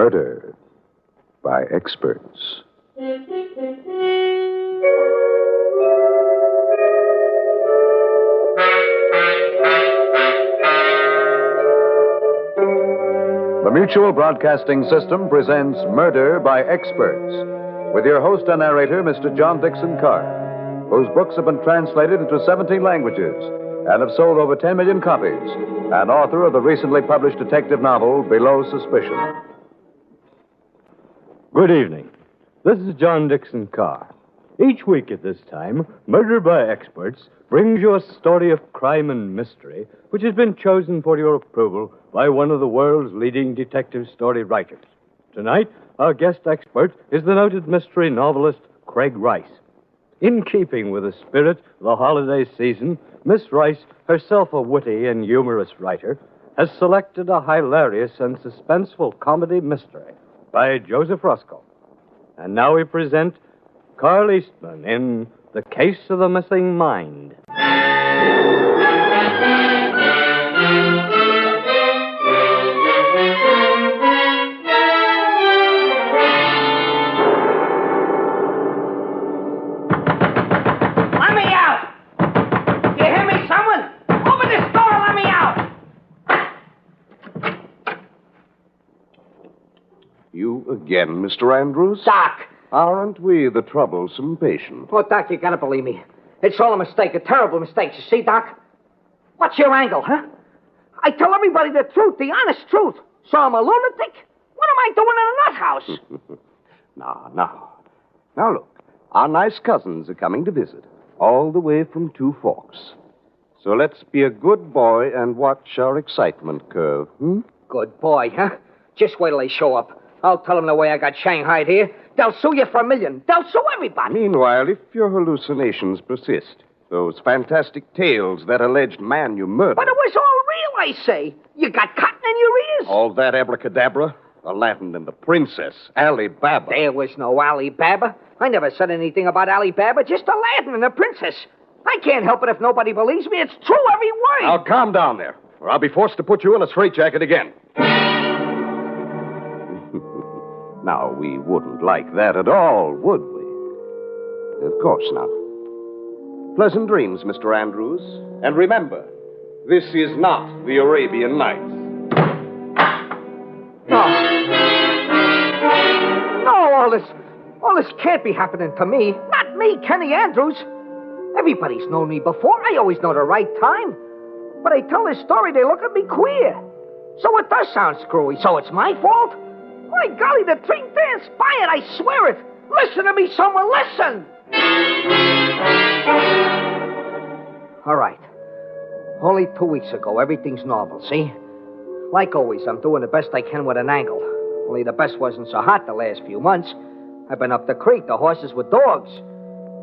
Murder by Experts. The Mutual Broadcasting System presents Murder by Experts, with your host and narrator, Mr. John Dixon Carr, whose books have been translated into 17 languages and have sold over 10 million copies, and author of the recently published detective novel, Below Suspicion. Good evening. This is John Dixon Carr. Each week at this time, Murder by Experts brings you a story of crime and mystery which has been chosen for your approval by one of the world's leading detective story writers. Tonight, our guest expert is the noted mystery novelist Craig Rice. In keeping with the spirit of the holiday season, Miss Rice, herself a witty and humorous writer, has selected a hilarious and suspenseful comedy mystery by Joseph Roscoe. And now we present Carl Eastman in The Case of the Missing Mind. Let me out! You hear me, someone? Open this door and let me out! You again, Mr. Andrews? Doc! Aren't we the troublesome patient? Oh, Doc, you gotta believe me. It's all a mistake, a terrible mistake. You see, Doc? What's your angle, huh? I tell everybody the truth, the honest truth. So I'm a lunatic? What am I doing in a nut house? Now, look. Our nice cousins are coming to visit, all the way from Two Forks. So let's be a good boy and watch our excitement curve, Good boy, huh? Just wait till they show up. I'll tell them the way I got shanghaied here. They'll sue you for $1 million. They'll sue everybody. Meanwhile, if your hallucinations persist, those fantastic tales, that alleged man you murdered... But it was all real, I say. You got cotton in your ears. All that abracadabra? Aladdin and the princess, Ali Baba. There was no Ali Baba. I never said anything about Ali Baba, just Aladdin and the princess. I can't help it if nobody believes me. It's true, every word. Now, calm down there, or I'll be forced to put you in a straitjacket again. Now, we wouldn't like that at all, would we? Of course not. Pleasant dreams, Mr. Andrews. And remember, this is not the Arabian Nights. No, all this can't be happening to me. Not me, Kenny Andrews. Everybody's known me before. I always know the right time. But I tell this story, they look at me queer. So it does sound screwy. So it's my fault? My golly, the thing there inspired, I swear it. Listen to me, someone, listen. All right. Only 2 weeks ago, everything's normal, see? Like always, I'm doing the best I can with an angle. Only the best wasn't so hot the last few months. I've been up the creek, the horses were dogs.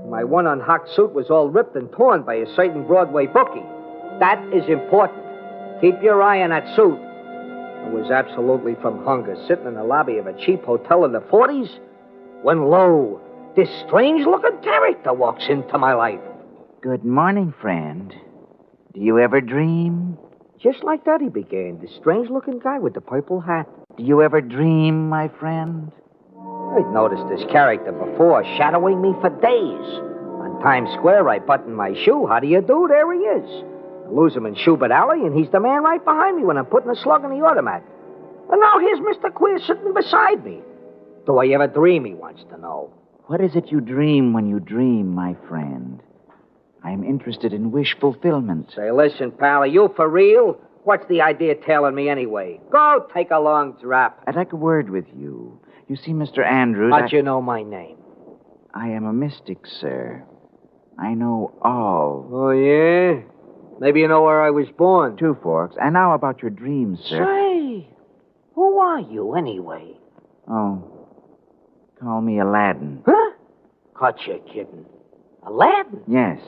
My one unhocked suit was all ripped and torn by a certain Broadway bookie. That is important. Keep your eye on that suit. I was absolutely from hunger, sitting in the lobby of a cheap hotel in the 40s, when, lo, this strange-looking character walks into my life. Good morning, friend. Do you ever dream? Just like that he began, the strange-looking guy with the purple hat. Do you ever dream, my friend? I'd noticed this character before, shadowing me for days. On Times Square, I button my shoe. How do you do? There he is. I lose him in Schubert Alley, and he's the man right behind me when I'm putting a slug in the automat. And now here's Mr. Queer sitting beside me. Do I ever dream, he wants to know. What is it you dream when you dream, my friend? I am interested in wish fulfillment. Say, listen, pal, are you for real? What's the idea of tailing me anyway? Go take a long drop. I'd like a word with you. You see, Mr. Andrews... How'd you know my name? I am a mystic, sir. I know all. Oh, yeah? Maybe you know where I was born. Two Forks. And now about your dreams, sir. Say, who are you anyway? Oh, call me Aladdin. Huh? Cut you kidding. Aladdin? Yes.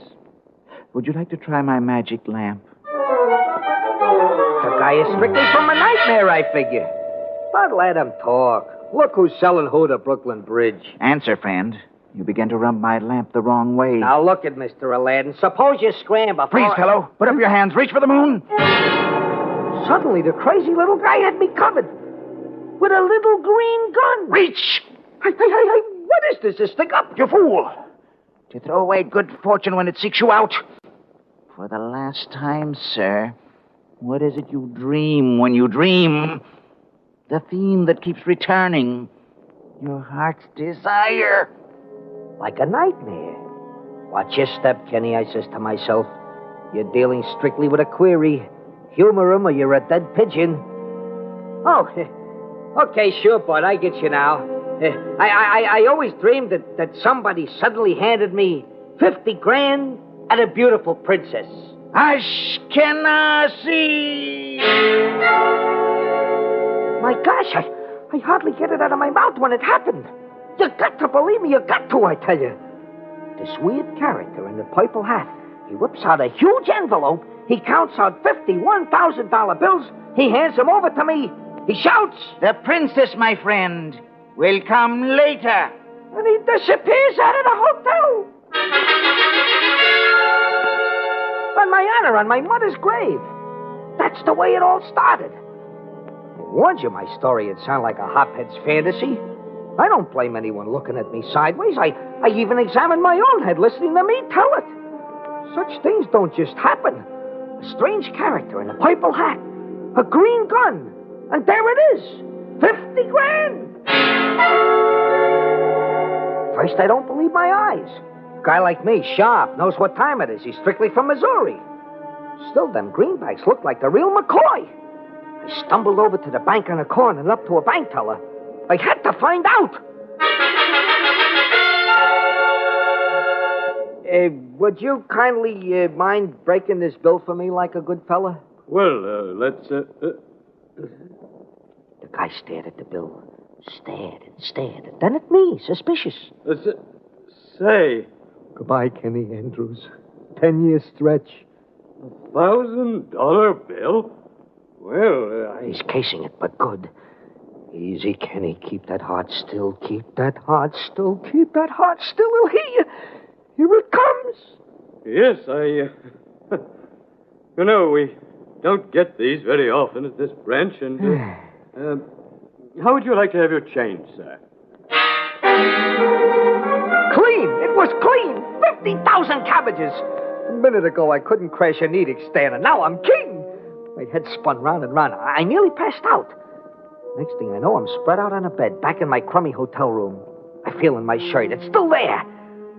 Would you like to try my magic lamp? The guy is strictly from a nightmare, I figure. But let him talk. Look who's selling who to Brooklyn Bridge. Answer, friend. You began to rub my lamp the wrong way. Now look at Mr. Aladdin. Suppose you scramble. Freeze, fellow. Put up your hands. Reach for the moon. Suddenly, the crazy little guy had me covered. with a little green gun. Reach! Hey, what is this? This stick up? You fool! To throw away good fortune when it seeks you out. For the last time, sir, what is it you dream when you dream? The theme that keeps returning. Your heart's desire. Like a nightmare. Watch your step, Kenny, I says to myself. You're dealing strictly with a query. Humor him or you're a dead pigeon. Oh, okay, sure, bud, I get you now. I always dreamed that somebody suddenly handed me 50 grand and a beautiful princess. Ashkenazi! My gosh, I hardly get it out of my mouth when it happened. You got to believe me, you got to, I tell you. This weird character in the purple hat, he whips out a huge envelope, he counts out $51,000 bills, he hands them over to me, he shouts, The princess, my friend, will come later. and he disappears out of the hotel. On my honor, on my mother's grave. That's the way it all started. I warned you my story would sound like a hophead's fantasy. I don't blame anyone looking at me sideways. I even examined my own head listening to me tell it. Such things don't just happen. A strange character in a purple hat, a green gun, and there it is, 50 grand. First, I don't believe my eyes. A guy like me, sharp, knows what time it is. He's strictly from Missouri. Still, them greenbacks look like the real McCoy. I stumbled over to the bank on the corner and up to a bank teller. I had to find out. Would you kindly mind breaking this bill for me like a good fella? Well, let's... The guy stared at the bill. Stared and stared. And then at me, suspicious. Say, Goodbye, Kenny Andrews. 10-year stretch. $1,000 bill? Well, He's casing it, but good. Easy, Kenny. Keep that heart still. Keep that heart still. Keep that heart still. He'll hear you. Here it comes. Yes, You know, we don't get these very often at this branch, and... how would you like to have your change, sir? Clean. It was clean. 50,000 cabbages. A minute ago, I couldn't crash a needle stand, and now I'm king. My head spun round and round. I nearly passed out. Next thing I know, I'm spread out on a bed, back in my crummy hotel room. I feel in my shirt. It's still there.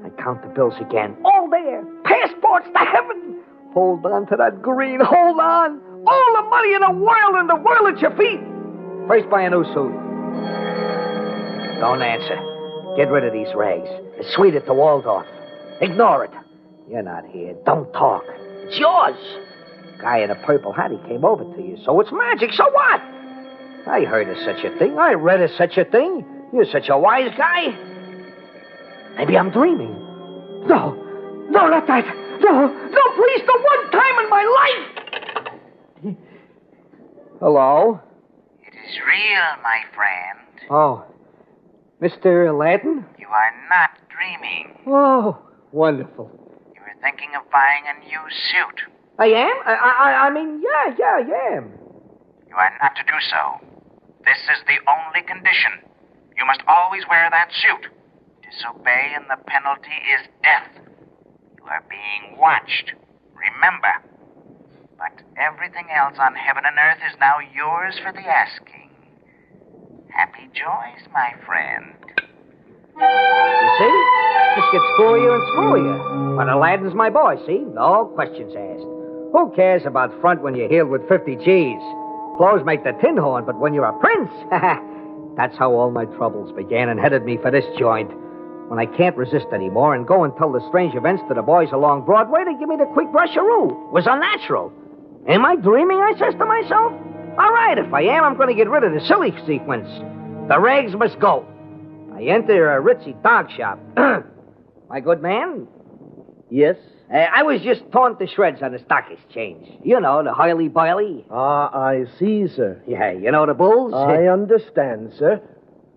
I count the bills again. All there. Passports to heaven. Hold on to that green. Hold on. All the money in the world at your feet. First, buy a new suit. Don't answer. Get rid of these rags. It's sweet at the Waldorf. Ignore it. You're not here. Don't talk. It's yours. Guy in a purple hat, he came over to you. So it's magic. So what? I heard of such a thing. I read of such a thing. You're such a wise guy. Maybe I'm dreaming. No, not that. No, please, the one time in my life. Hello? It is real, my friend. Oh, Mr. Aladdin? You are not dreaming. Oh, wonderful. You are thinking of buying a new suit. I am? I mean, yeah, I am. You are not to do so. This is the only condition. You must always wear that suit. Disobey and the penalty is death. You are being watched. Remember. But everything else on heaven and earth is now yours for the asking. Happy joys, my friend. You see? This gets screwier and screwier. But Aladdin's my boy, see? No questions asked. Who cares about front when you're healed with 50 G's? Clothes make the tin horn, but when you're a prince, that's how all my troubles began and headed me for this joint. When I can't resist anymore and go and tell the strange events to the boys along Broadway, they give me the quick brusharoo. It was unnatural. Am I dreaming, I says to myself? All right, if I am, I'm going to get rid of the silly sequence. The rags must go. I enter a ritzy dog shop. My good man? Yes? I was just torn to shreds on the stock exchange. You know, the Hurly-Burly. I see, sir. Yeah, you know the bulls? I understand, sir.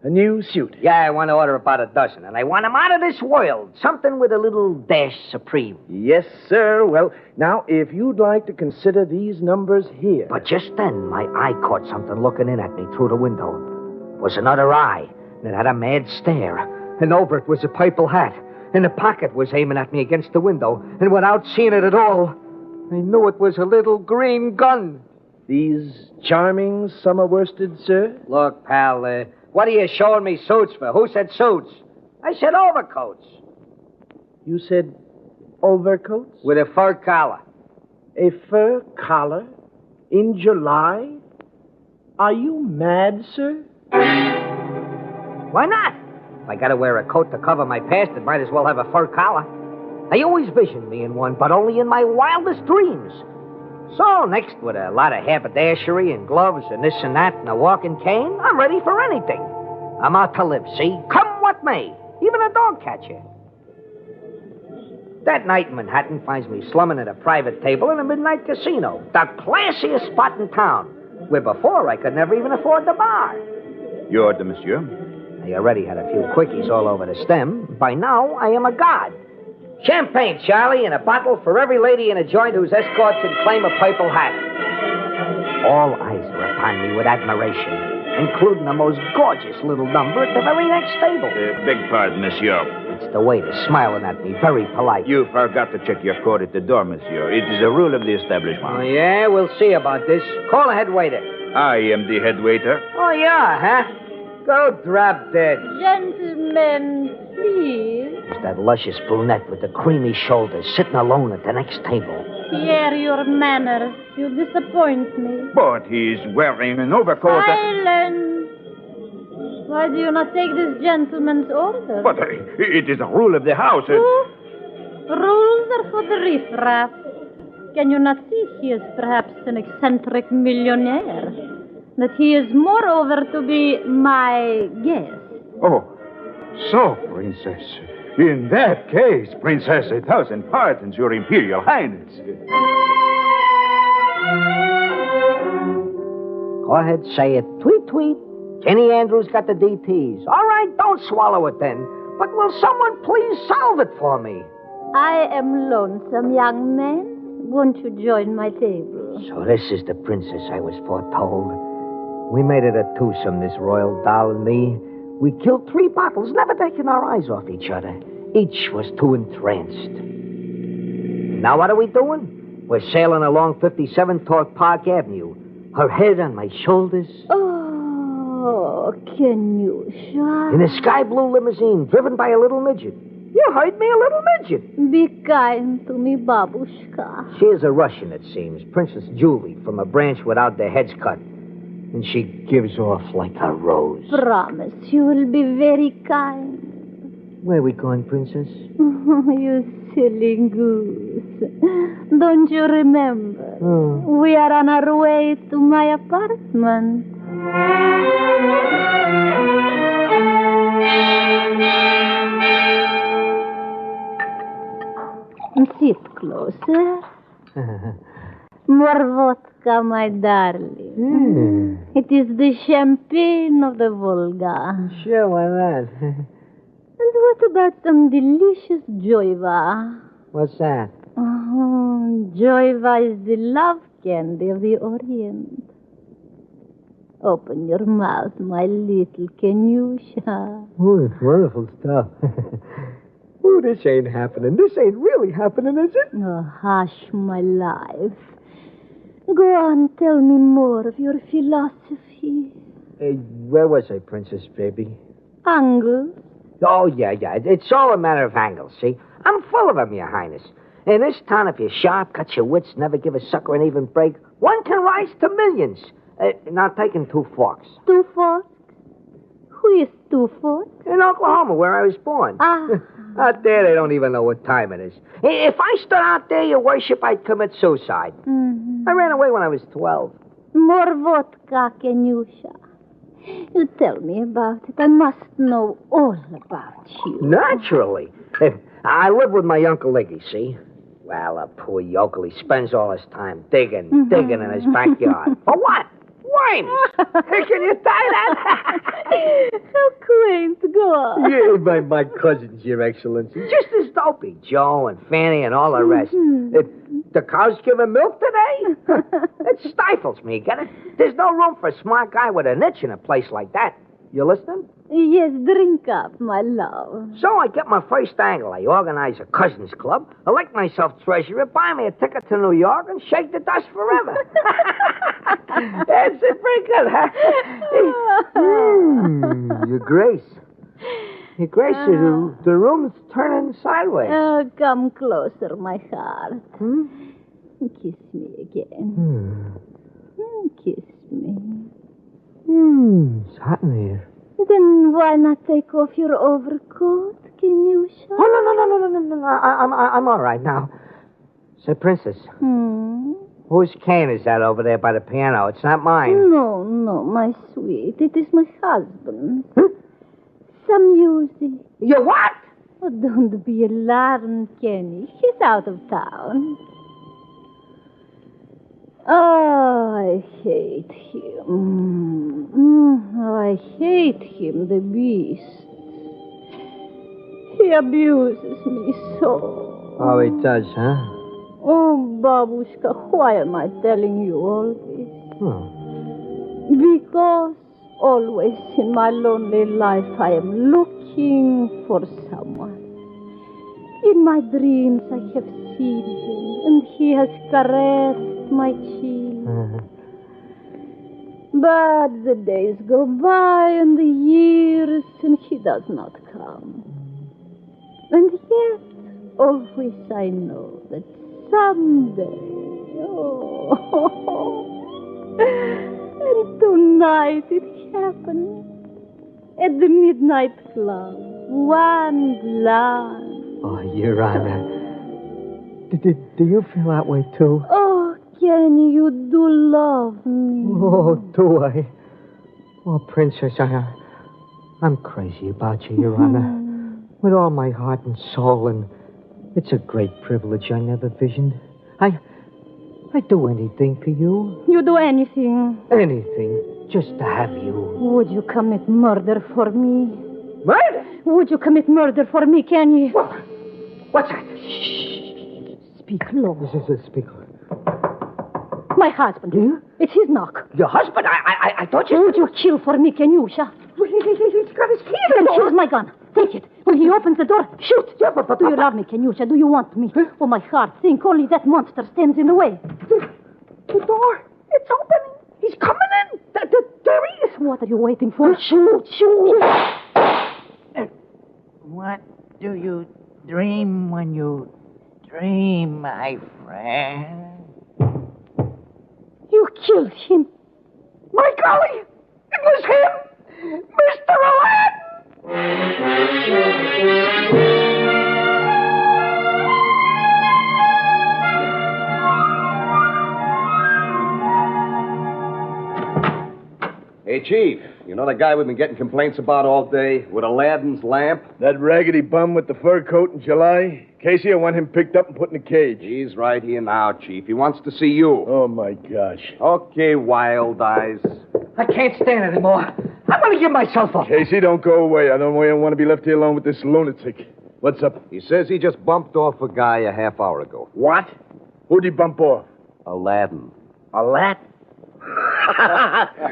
A new suit. Yeah, I want to order about a dozen, and I want them out of this world. Something with a little dash supreme. Yes, sir. Well, now, if you'd like to consider these numbers here. But just then, my eye caught something looking in at me through the window. was another eye, and it had a mad stare. And over it was a purple hat, and the pocket was aiming at me against the window. And without seeing it at all, I knew it was a little green gun. These charming summer worsted, sir? Look, pal, what are you showing me suits for? Who said suits? I said overcoats. You said overcoats? With a fur collar. A fur collar? In July? Are you mad, sir? Why not? If I gotta wear a coat to cover my past, it might as well have a fur collar. I always visioned me in one, but only in my wildest dreams. So, next, with a lot of haberdashery and gloves and this and that and a walking cane, I'm ready for anything. I'm out to live, see? Come what may. Even a dog catcher. That night in Manhattan finds me slumming at a private table in a midnight casino. The classiest spot in town. Where before I could never even afford the bar. Your order, monsieur. I already had a few quickies all over the stem. By now, I am a god. Champagne, Charlie, and a bottle for every lady in a joint whose escort can claim a purple hat. All eyes were upon me with admiration, including the most gorgeous little number at the very next table. Beg pardon, monsieur. It's the waiter smiling at me, very polite. You forgot to check your code at the door, monsieur. It is a rule of the establishment. Oh, yeah? We'll see about this. Call the head waiter. I am the head waiter. Oh, yeah, huh? Go drop dead. Gentlemen, please. It's that luscious brunette with the creamy shoulders sitting alone at the next table. Pierre, your manners. You disappoint me. But he is wearing an overcoat. Silence. Why do you not take this gentleman's order? But it is a rule of the house. Rules are for the riffraff. Can you not see he is perhaps an eccentric millionaire? That he is moreover to be my guest. Oh, so, Princess. In that case, Princess, 1,000 pardons, Your Imperial Highness. Go ahead, say it. Tweet, tweet. Jenny Andrews got the DTs. All right, don't swallow it then. But will someone please solve it for me? I am lonesome, young man. Won't you join my table? So this is the princess I was foretold. We made it a twosome, this royal doll and me. We killed 3 bottles, never taking our eyes off each other. Each was too entranced. Now what are we doing? We're sailing along 57 toward Park Avenue. Her head on my shoulders. Oh, Kenyusha. In a sky blue limousine driven by a little midget. You heard me, a little midget. Be kind to me, babushka. She is a Russian, it seems. Princess Julie, from a branch without their heads cut. And she gives off like a rose. Promise you will be very kind. Where are we going, Princess? You silly goose. Don't you remember? Oh. We are on our way to my apartment. Sit closer. More vodka, my darling. It is the champagne of the Volga. Sure, why not? And what about some delicious joiva? What's that? Oh, joiva is the love candy of the Orient. Open your mouth, my little Kenyusha. Oh, it's wonderful stuff. Oh, this ain't happening. This ain't really happening, is it? Oh, hush, my life. Go on, tell me more of your philosophy. Where was I, Princess Baby? Angles? Oh, yeah. It's all a matter of angles, see? I'm full of them, Your Highness. In this town, if you're sharp, cut your wits, never give a sucker an even break, one can rise to millions. Now, taking 2 forks. 2 forks? Who is 2 forks? In Oklahoma, where I was born. Ah. Out there, they don't even know what time it is. If I stood out there, Your Worship, I'd commit suicide. Mm-hmm. I ran away when I was 12. More vodka, Kenyusha. You tell me about it. I must know all about you. Naturally. I live with my Uncle Iggy, see? Well, a poor yokel, he spends all his time digging in his backyard. For what? Worms! Can you tie that? How quaint. Go on. Yeah, my cousins, Your Excellency. Just as dopey. Joe and Fanny and all the rest. The cows giving milk today? It stifles me, get it? There's no room for a smart guy with an itch in a place like that. You listening? Yes, drink up, my love. So I get my first angle. I organize a cousins club, elect myself treasurer, buy me a ticket to New York, and shake the dust forever. That's it, pretty good, huh? Your Grace. Your Grace, the room's turning sideways. Oh, come closer, my heart. Kiss me again. Kiss me. It's hot in here. Then why not take off your overcoat, Kenyusha? Oh, no. I'm all right now. Say, Princess, whose cane is that over there by the piano? It's not mine. No, my sweet. It is my husband's. Some music. You what? Oh, don't be alarmed, Kenny. He's out of town. Oh, I hate him. I hate him, the beast. He abuses me so. Oh, he does, huh? Oh, Babushka, why am I telling you all this? Because always in my lonely life I am looking for someone. In my dreams I have seen him, and he has caressed my cheek. But the days go by and the years, and he does not come. And yet, always I know that someday, and tonight it happened at the midnight club, one glance. Oh, Your Honor. Do you feel that way, too? Oh, Kenny, you do love me. Oh, do I? Oh, Princess, I'm crazy about you, Your Honor. With all my heart and soul, and it's a great privilege I never visioned. I'd do anything for you. You do anything. Anything, just to have you. Would you commit murder for me? Murder? Would you commit murder for me, Kenny? What's that? Speak low. This is a speaker. My husband. It's his knock. Your husband? I thought you... Would you kill for me, Kenyusha? He's got his key in the Then door. here's my gun. Take it. When he opens the door, shoot. Yeah, but... Do you love me, Kenyusha? Do you want me? Oh, my heart, think only that monster stands in the way. The door, it's opening. He's coming in. There he is. What are you waiting for? Shoot. What do you dream when you dream, my friend? You killed him. My golly, it was him, Mr. Aladdin. Hey, Chief, you know the guy we've been getting complaints about all day with Aladdin's lamp? That raggedy bum with the fur coat in July? Casey, I want him picked up and put in a cage. He's right here now, Chief. He wants to see you. Oh, my gosh. Okay, Wild Eyes. I can't stand it anymore. I'm going to give myself up. Casey, don't go away. I don't want to be left here alone with this lunatic. What's up? He says he just bumped off a guy a half hour ago. What? Who'd he bump off? Aladdin. Aladdin?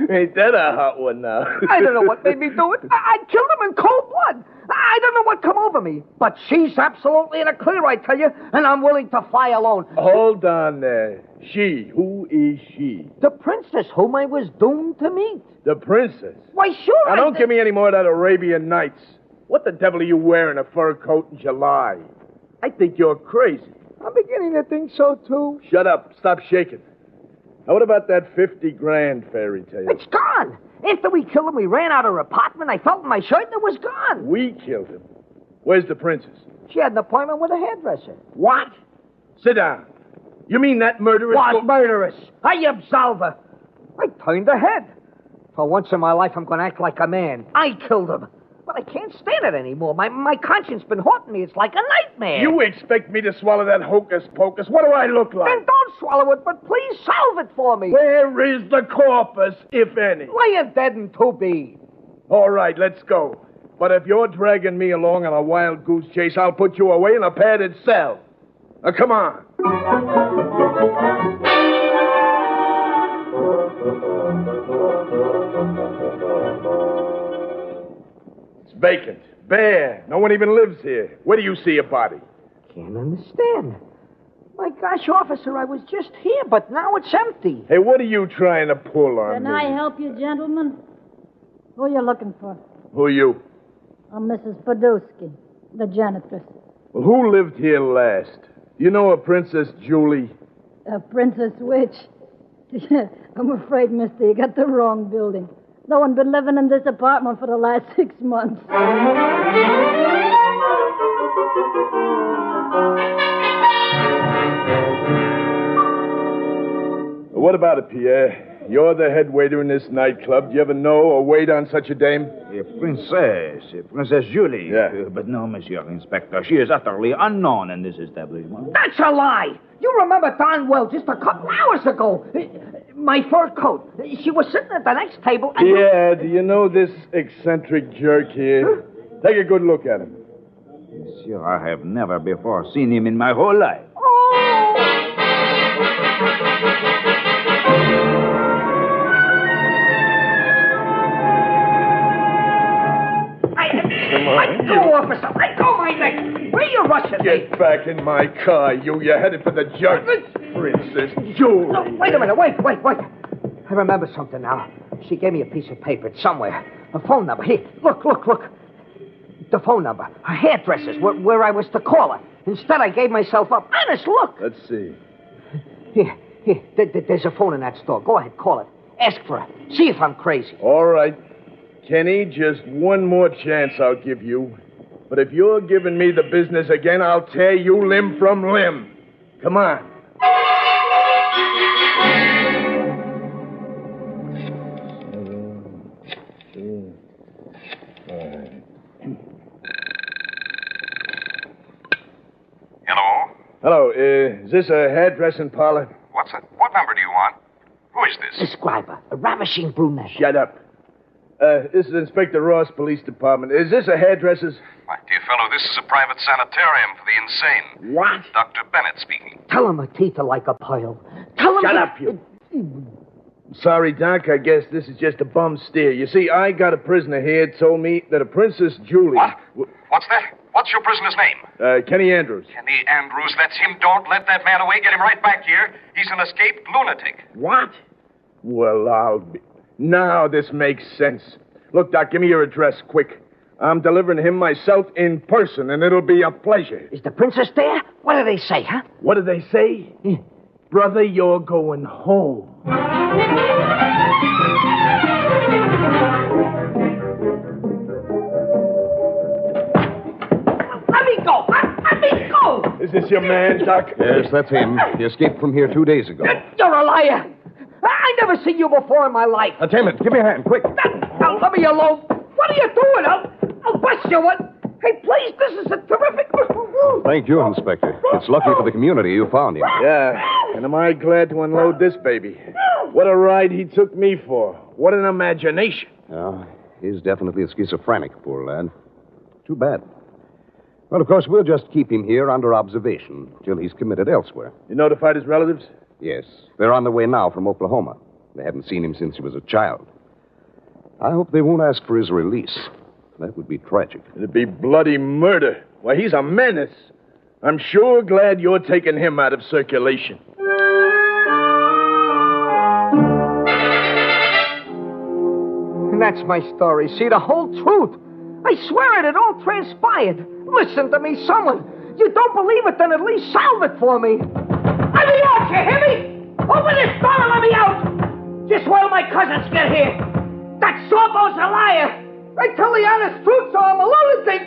Ain't that a hot one now? I don't know what made me do it. I killed him in cold blood. I don't know what come over me. But she's absolutely in a clear, I tell you, and I'm willing to fly alone. Hold on there. She. Who is she? The princess whom I was doomed to meet. The princess? Why, sure. Now, don't give me any more of that Arabian Nights. What the devil are you wearing a fur coat in July? I think you're crazy. I'm beginning to think so, too. Shut up. Stop shaking. Now, what about that 50 grand fairy tale? It's gone. After we killed him, we ran out of her apartment. I felt in my shirt, and it was gone. We killed him. Where's the princess? She had an appointment with a hairdresser. What? Sit down. You mean that murderess... What murderess? I absolve her. I turned her head. For once in my life, I'm going to act like a man. I killed him. But I can't stand it anymore. My conscience been haunting me. It's like a nightmare. You expect me to swallow that hocus pocus? What do I look like? Then don't swallow it, but please solve it for me. Where is the corpus, if any? Lay it dead and to be. All right, let's go. But if you're dragging me along on a wild goose chase, I'll put you away in a padded cell. Now, come on. vacant. Bare. No one even lives here. Where do you see a body? Can't understand. My gosh, officer, I was just here, but now it's empty. Hey, what are you trying to pull on Can me? I help you, gentlemen? Who are you looking for? Who are you? I'm Mrs. Podolsky, the janitress. Well, who lived here last? You know a Princess Julie? A princess witch. I'm afraid, mister, you got the wrong building. No one been living in this apartment for the last 6 months. What about it, Pierre? You're the head waiter in this nightclub. Do you ever know or wait on such a dame? Princess Julie. Yeah. But no, Monsieur Inspector. She is utterly unknown in this establishment. That's a lie. You remember darn well just a couple hours ago. My fur coat. She was sitting at the next table and... Pierre, do you know this eccentric jerk here? Take a good look at him. Monsieur, I have never before seen him in my whole life. Let go, officer. Let go my neck. Where you rushing me? Get back in my car, you. You're headed for the judge. Princess Julie. No, wait a minute. Wait. I remember something now. She gave me a piece of paper. It's somewhere. A phone number. Here, look. The phone number. Her hairdresser's where I was to call her. Instead, I gave myself up. Honest, look. Let's see. Here. There's a phone in that store. Go ahead, call it. Ask for her. See if I'm crazy. All right. Kenny, just one more chance I'll give you. But if you're giving me the business again, I'll tear you limb from limb. Come on. Hello, is this a hairdressing parlor? What's it? What number do you want? Who is this? Describe her. A ravishing brunette. Shut up. This is Inspector Ross Police Department. Is this a hairdresser's? My dear fellow, this is a private sanitarium for the insane. What? Dr. Bennett speaking. Tell him her teeth are like a pearl. Tell him... Shut up, you. Sorry, Doc. I guess this is just a bum steer. You see, I got a prisoner here told me that a Princess Julie... What? What's that? What's your prisoner's name? Kenny Andrews. Kenny Andrews. That's him. Don't let that man away. Get him right back here. He's an escaped lunatic. What? Well, I'll be... Now this makes sense. Look, Doc, give me your address, quick. I'm delivering him myself in person, and it'll be a pleasure. Is the princess there? What do they say, huh? What do they say? Brother, you're going home. Let me go! Let me go! Is this your man, Doc? Yes, that's him. He escaped from here 2 days ago. You're a liar! I never seen you before in my life. Attendant, give me a hand, quick. Now, let me alone. What are you doing? I'll bust you one. Hey, please, this is a terrific... Thank you, Inspector. It's lucky for the community you found him. Yeah, and am I glad to unload this baby. What a ride he took me for. What an imagination. Oh, he's definitely a schizophrenic, poor lad. Too bad. Well, of course, we'll just keep him here under observation till he's committed elsewhere. You notified his relatives? Yes. They're on their way now from Oklahoma. They haven't seen him since he was a child. I hope they won't ask for his release. That would be tragic. It'd be bloody murder. Why, he's a menace. I'm sure glad you're taking him out of circulation. And that's my story. See, the whole truth. I swear it all transpired. Listen to me, someone. You don't believe it, then at least solve it for me. Let me out, you hear me? Open this door and let me out. Just while my cousins get here. That Sorbo's a liar. I tell the honest truth, so I'm a lunatic.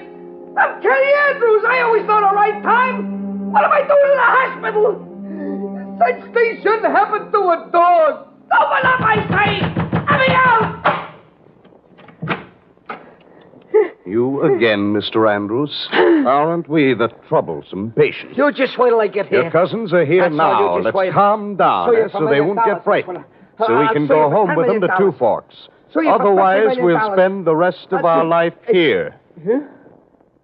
I'm Kenny Andrews. I always know the right time. What am I doing in the hospital? Such things shouldn't happen to a dog. Open up, I say. Let me out. You again, Mr. Andrews. Aren't we the troublesome patient? You just wait till I get here. Your cousins are here That's all, now. you just Let's wait. calm down So you so they won't get frightened. So we I'll can sue you go for home $10 with them to million. Two Forks. Sue you for Otherwise, $50 we'll million. spend the rest of our life here. Huh?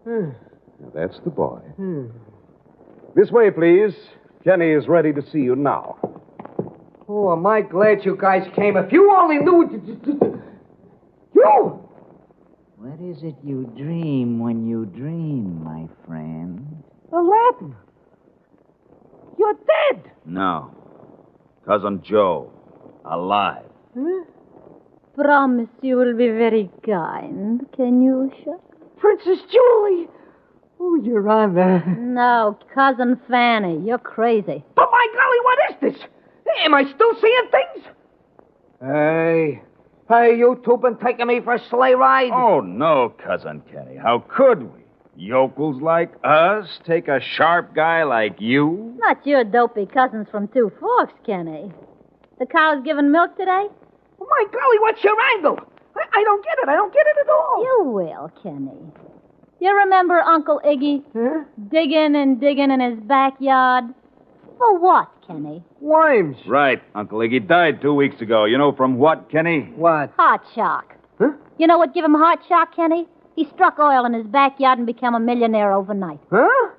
Now, that's the boy. This way, please. Kenny is ready to see you now. Oh, am I glad you guys came. If you only knew... You! What is it you dream when you dream, my friend? Aladdin! You're dead! No. Cousin Joe. Alive. Huh? Promise you will be very kind, can you, Chuck? Princess Julie! Oh, Your Honor. No, Cousin Fanny. You're crazy. But my golly, what is this? Am I still seeing things? Hey, you two been taking me for a sleigh ride? Oh, no, Cousin Kenny. How could we? Yokels like us take a sharp guy like you? Not your dopey cousins from Two Forks, Kenny. The cow's giving milk today? Oh, my golly, what's your angle? I don't get it. I don't get it at all. You will, Kenny. You remember Uncle Iggy? Huh? Digging and digging in his backyard? For what, Kenny? Worms. Right. Uncle Iggy died 2 weeks ago. You know from what, Kenny? What? Heart shock. Huh? You know what gave him heart shock, Kenny? He struck oil in his backyard and became a millionaire overnight. Huh?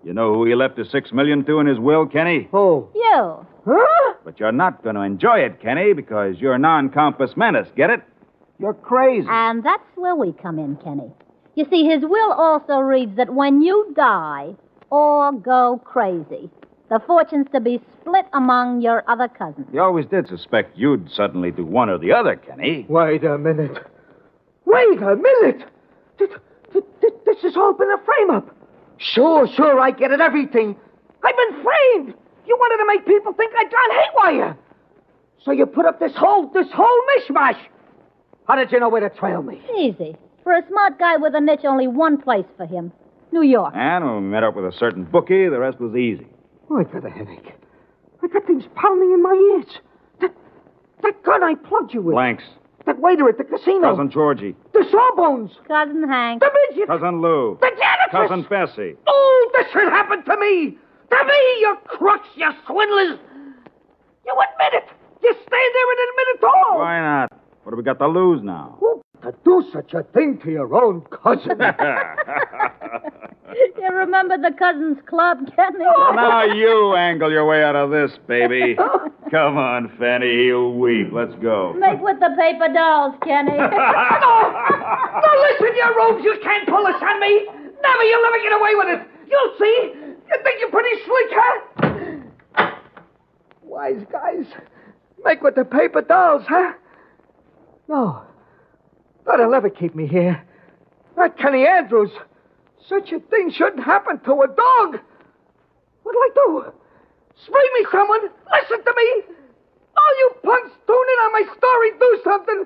You know who he left his $6 million to in his will, Kenny? Who? You. Huh? But you're not going to enjoy it, Kenny, because you're non-compass menace. Get it? You're crazy. And that's where we come in, Kenny. You see, his will also reads that when you die or go crazy, the fortune's to be split among your other cousins. You always did suspect you'd suddenly do one or the other, Kenny. Wait a minute. Wait a minute. This has all been a frame-up. Sure, I get it, everything. I've been framed. You wanted to make people think I'd gone haywire. So you put up this whole mishmash. How did you know where to trail me? Easy. For a smart guy with a niche, only one place for him. New York. And when we met up with a certain bookie, the rest was easy. Oh, I got a headache. I got things pounding in my ears. That gun I plugged you with. Blanks. That waiter at the casino. Cousin Georgie. The Sawbones. Cousin Hank. The midget. Cousin Lou. The janitress. Cousin Bessie. Oh, this should happen to me. To me, you crooks, you swindlers. You admit it. You stand there and admit it all. Why not? What have we got to lose now? Who to do such a thing to your own cousin? You remember the Cousins Club, Kenny? Now you angle your way out of this, baby. Come on, Fanny, he'll weep. Let's go. Make with the paper dolls, Kenny. No, listen, you rogues, you can't pull this on me. Never, you'll never get away with it. You'll see. You think you're pretty slick, huh? Wise guys. Make with the paper dolls, huh? No. That'll never keep me here. Not Kenny Andrews. Such a thing shouldn't happen to a dog. What'll I do? Spring me, someone. Listen to me. All you punks tune in on my story, do something.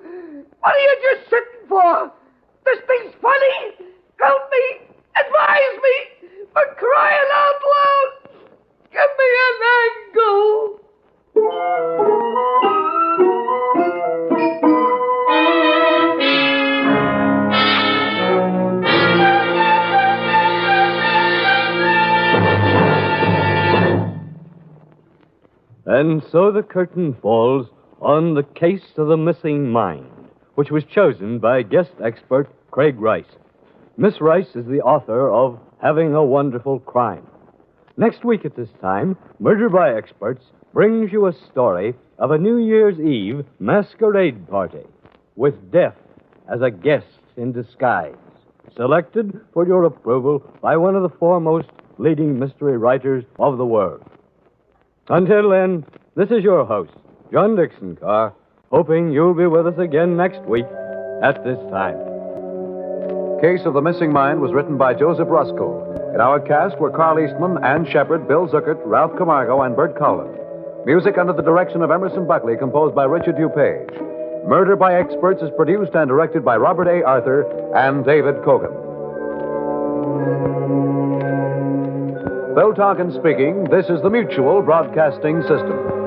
What are you just sitting for? This thing's funny. Help me. Advise me. For crying out loud. Give me an angle. And so the curtain falls on the case of the missing mind, which was chosen by guest expert Craig Rice. Miss Rice is the author of Having a Wonderful Crime. Next week at this time, Murder by Experts brings you a story of a New Year's Eve masquerade party with death as a guest in disguise, selected for your approval by one of the foremost leading mystery writers of the world. Until then, this is your host, John Dixon Carr, hoping you'll be with us again next week at this time. Case of the Missing Mind was written by Joseph Ruskell. In our cast were Carl Eastman, Ann Shepard, Bill Zuckert, Ralph Camargo, and Bert Cullen. Music under the direction of Emerson Buckley, composed by Richard DuPage. Murder by Experts is produced and directed by Robert A. Arthur and David Kogan. Phil Tonkin speaking. This is the Mutual Broadcasting System.